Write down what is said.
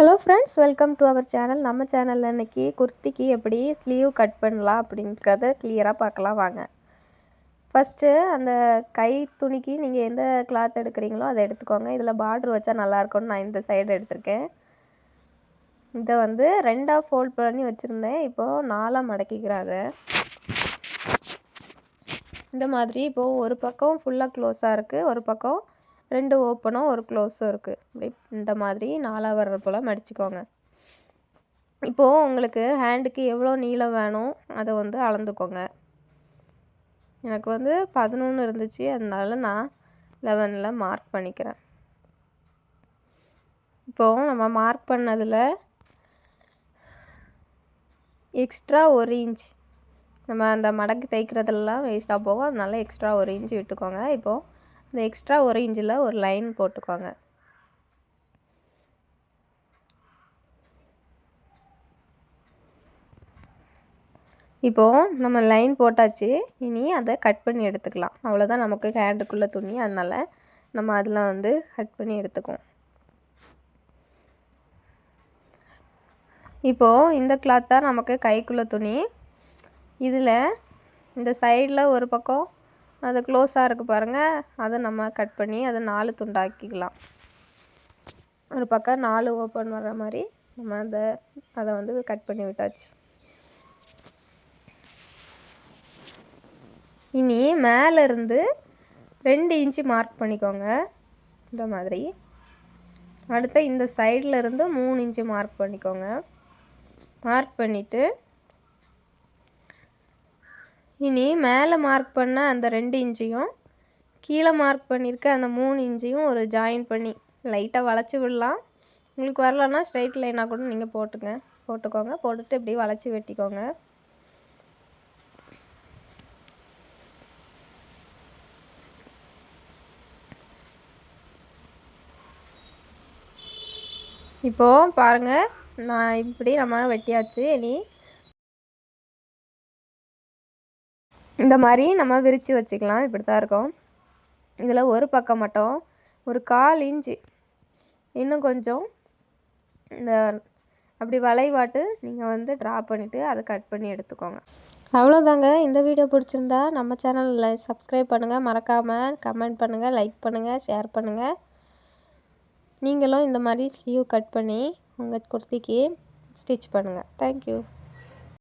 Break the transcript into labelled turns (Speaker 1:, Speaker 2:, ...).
Speaker 1: Hello friends, welcome to our channel. நம்ம சேனலில் இன்றைக்கி குர்த்திக்கு எப்படி ஸ்லீவ் கட் பண்ணலாம் அப்படின்றத கிளியராக பார்க்கலாம் வாங்க. ஃபஸ்ட்டு அந்த கை துணிக்கு நீங்கள் எந்த கிளாத் எடுக்கிறீங்களோ அதை எடுத்துக்கோங்க. இதில் பார்டர் வச்சா நல்லாயிருக்கும்னு நான் இந்த சைடு எடுத்திருக்கேன். இதை வந்து 2ஆக ஃபோல்ட் பண்ணி வச்சுருந்தேன். இப்போது 4ஆக மடக்கிக்கிறேன். அதை இந்த மாதிரி இப்போது ஒரு பக்கம் ஃபுல்லாக க்ளோஸாக இருக்குது, ஒரு பக்கம் 2 ஓப்பனும் ஒரு க்ளோஸும் இருக்குது. இப்படி இந்த மாதிரி 4ஆக வர்ற போல் மடிச்சுக்கோங்க. இப்போது உங்களுக்கு ஹேண்டுக்கு எவ்வளோ நீளம் வேணும் அதை வந்து அளந்துக்கோங்க. எனக்கு வந்து 11 இருந்துச்சு, அதனால நான் 11 மார்க் பண்ணிக்கிறேன். இப்போது நம்ம மார்க் பண்ணதில் எக்ஸ்ட்ரா 1 இன்ச் நம்ம அந்த மடக்கு தைக்கிறதெல்லாம் வேஸ்ட்டாக போகும், அதனால எக்ஸ்ட்ரா 1 இன்ச் விட்டுக்கோங்க. இப்போது இந்த எக்ஸ்ட்ரா 1 இன்ச்சில் ஒரு லைன் போட்டுக்கோங்க. இப்போது நம்ம லைன் போட்டாச்சு. இனி அதை கட் பண்ணி எடுத்துக்கலாம். அவ்வளோதான் நமக்கு ஹேண்டுக்குள்ளே துணி, அதனால் நம்ம அதில் வந்து கட் பண்ணி எடுத்துக்குவோம். இப்போது இந்த கிளாத் தான் நமக்கு கைக்குள்ளே துணி. இதில் இந்த சைடில் ஒரு பக்கம் அது க்ளோஸாக இருக்குது பாருங்கள், அதை நம்ம கட் பண்ணி அதை 4 துண்டாக்கிக்கலாம். ஒரு பக்கம் 4 ஓப்பன் வர்ற மாதிரி நம்ம அதை வந்து கட் பண்ணி விட்டாச்சு. இனி மேலேருந்து 2 இன்ச்சு மார்க் பண்ணிக்கோங்க இந்த மாதிரி. அடுத்த இந்த சைடில் இருந்து 3 இன்ச்சு மார்க் பண்ணிக்கோங்க. மார்க் பண்ணிவிட்டு இனி மேலே மார்க் பண்ண அந்த 2 இன்ச்சையும் கீழே மார்க் பண்ணியிருக்க அந்த 3 இன்ச்சையும் ஒரு ஜாயின் பண்ணி லைட்டாக வளைச்சி விடலாம். உங்களுக்கு வரலன்னா ஸ்ட்ரைட் லைனாக கூட நீங்கள் போட்டுக்கோங்க. போட்டுட்டு இப்படி வளைச்சி வெட்டிக்கோங்க. இப்போது பாருங்கள், நான் இப்படி நம்ம வெட்டியாச்சு. இனி இந்த மாதிரி நம்ம விரித்து வச்சுக்கலாம். இப்படி தான் இருக்கும். இதில் ஒரு பக்கம் மட்டும் ஒரு 1/4 இன்ச்சு இன்னும் கொஞ்சம் இந்த அப்படி வளைவாட்டு நீங்கள் வந்து ட்ரா பண்ணிவிட்டு அதை கட் பண்ணி எடுத்துக்கோங்க. அவ்வளோதாங்க. இந்த வீடியோ பிடிச்சிருந்தா நம்ம சேனலில் சப்ஸ்கிரைப் பண்ணுங்கள், மறக்காமல் கமெண்ட் பண்ணுங்கள், லைக் பண்ணுங்கள், ஷேர் பண்ணுங்கள். நீங்களும் இந்த மாதிரி ஸ்லீவ் கட் பண்ணி உங்கள் குர்த்திக்கு ஸ்டிச் பண்ணுங்கள். தேங்க்யூ.